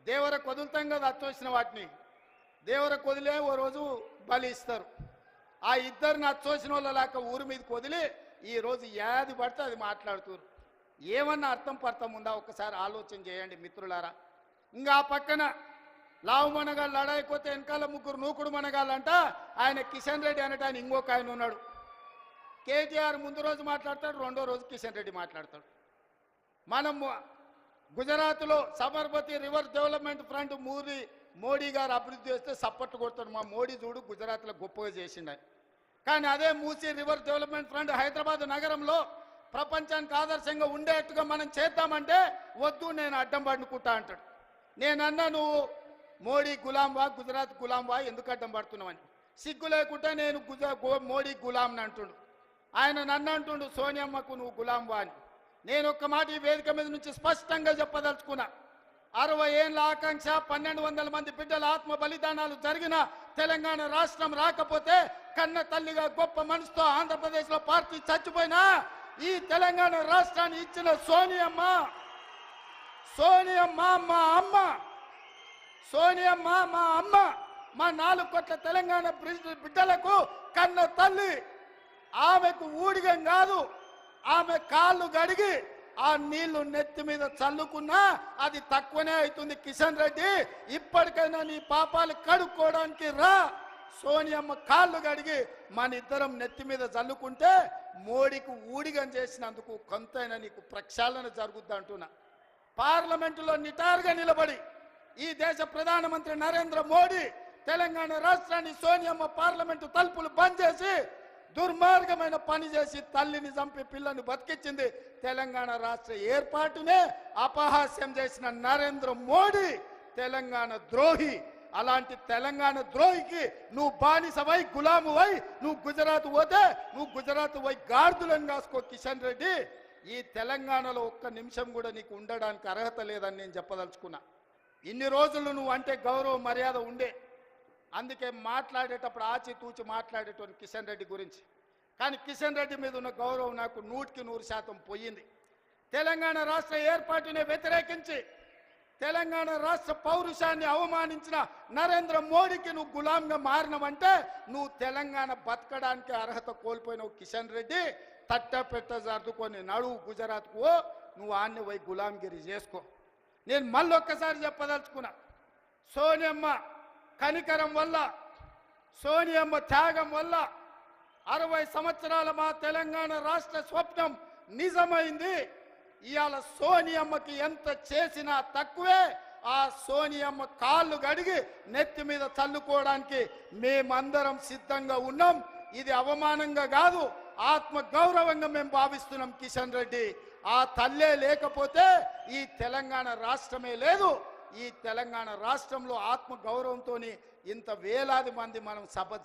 దేవరకు వదులుతాం కదా అచ్చొచ్చిన వాటిని, దేవరకు వదిలే ఓ రోజు బలి ఇస్తారు. ఆ ఇద్దరిని అచ్చొచ్చిన వాళ్ళ లాక ఊరి మీదకి వదిలి ఈరోజు ఏది పడితే అది మాట్లాడుతున్నారు. ఏమన్నా అర్థం పర్థం ఉందా? ఒక్కసారి ఆలోచన చేయండి మిత్రులారా. ఇంకా ఆ పక్కన లావు మనగాళ్ళు లడాయిపోతే వెనకాల ముగ్గురు నూకుడు మనగాళ్ళంట. ఆయన కిషన్ రెడ్డి అనట ఆయన ఇంకొక ఆయన ఉన్నాడు. కేటీఆర్ ముందు రోజు మాట్లాడతాడు, రెండో రోజు కిషన్ రెడ్డి మాట్లాడతాడు. మనం గుజరాత్లో Sabarmati river development front Modi గారు అభివృద్ధి చేస్తే సపోర్ట్ కొడతాడు. మా మోడీ చూడు గుజరాత్లో గొప్పగా చేసిండు. కానీ అదే Musi river development front Hyderabad నగరంలో ప్రపంచానికి ఆదర్శంగా ఉండేట్టుగా మనం చేద్దామంటే వద్దు, నేను అడ్డం పడుకుంటా అంటాడు. నేనన్నా నువ్వు మోడీ గులాంవా, గుజరాత్ గులాంవా, ఎందుకు అడ్డం పడుతున్నావని. సిగ్గు లేకుంటే నేను మోడీ గులాంని అంటుండు. ఆయన నన్ను అంటుండు సోనియమ్మకు నువ్వు గులాంవా అని. నేను ఒక్క మాట ఈ వేదిక మీద నుంచి స్పష్టంగా చెప్పదలుచుకున్నా. 60 ఏళ్ళ ఆకాంక్ష, 1200 మంది బిడ్డల ఆత్మ బలిదానాలు జరిగిన తెలంగాణ రాష్ట్రం రాకపోతే కన్న తల్లిగా గొప్ప మనసుతో ఆంధ్రప్రదేశ్లో పార్టీ చచ్చిపోయినా ఈ తెలంగాణ రాష్ట్రాన్ని ఇచ్చిన సోనియమ్మ మా అమ్మ, సోనియమ్మ మా అమ్మ, మా 4 కోట్ల తెలంగాణ బిడ్డలకు కన్న తల్లి. ఆమెకు ఊడిగం కాదు, ఆమె కాళ్ళు గడిగి ఆ నీళ్లు నెత్తి మీద చల్లుకున్నా అది తక్కువనే అవుతుంది. కిషన్ రెడ్డి, ఇప్పటికైనా నీ పాపాలు కడుక్కోవడానికి రా. సోనియమ్మ కాళ్ళు గడిగి మన ఇద్దరం నెత్తి మీద చల్లుకుంటే మోడీకి ఊడిగం చేసినందుకు కొంతైనా నీకు ప్రక్షాళన జరుగుద్ది అంటున్నా. పార్లమెంటులో నిటారుగా నిలబడి ఈ దేశ ప్రధానమంత్రి నరేంద్ర మోడీ తెలంగాణ రాష్ట్రాన్ని సోనియమ్మ పార్లమెంటు తలుపులు బంద్ చేసి దుర్మార్గమైన పని చేసి తల్లిని చంపి పిల్లని బతికించింది. తెలంగాణ రాష్ట్ర ఏర్పాటునే అపహాస్యం చేసిన నరేంద్ర మోడీ తెలంగాణ ద్రోహి. అలాంటి తెలంగాణ ద్రోహికి నువ్వు బానిసవై గులామువై నువ్వు గుజరాత్ పోతే నువ్వు గుజరాత్ పోయి గార్దులను కాసుకో. కిషన్ రెడ్డి, ఈ తెలంగాణలో ఒక్క నిమిషం కూడా నీకు ఉండడానికి అర్హత లేదని నేను చెప్పదలుచుకున్నా. ఇన్ని రోజులు నువ్వు అంటే గౌరవ మర్యాద ఉండే, అందుకే మాట్లాడేటప్పుడు ఆచితూచి మాట్లాడేటోని కిషన్ రెడ్డి గురించి. కానీ కిషన్ రెడ్డి మీద ఉన్న గౌరవం నాకు 100% పోయింది. తెలంగాణ రాష్ట్ర ఏర్పాటునే వ్యతిరేకించి తెలంగాణ రాష్ట్ర పౌరుషాన్ని అవమానించిన నరేంద్ర మోడీకి నువ్వు గులాంగా మారినవంటే నువ్వు తెలంగాణ బతకడానికి అర్హత కోల్పోయినావు. కిషన్ రెడ్డి, తట్టపెట్ట సర్దుకొని నడువు గుజరాత్కు, నువ్వు ఆన్ని పోయి గులాంగిరి చేసుకో. నేను మళ్ళొక్కసారి చెప్పదలుచుకున్నా, సోనియమ్మ కనికరం వల్ల, సోనియమ్మ త్యాగం వల్ల 60 సంవత్సరాల మా తెలంగాణ రాష్ట్ర స్వప్నం నిజమైంది. ఇవాళ సోనియమ్మకి ఎంత చేసినా తక్కువే. ఆ సోనియమ్మ కాళ్ళు గడిగి నెత్తి మీద చల్లుకోవడానికి మేమందరం సిద్ధంగా ఉన్నాం. ఇది అవమానంగా కాదు, ఆత్మ గౌరవంగా మేము భావిస్తున్నాం. కిషన్ రెడ్డి, ఆ తల్లే లేకపోతే ఈ తెలంగాణ రాష్ట్రమే లేదు. ఈ తెలంగాణ రాష్ట్రంలో ఆత్మ గౌరవంతో ఇంత వేలాది మంది మనం సభ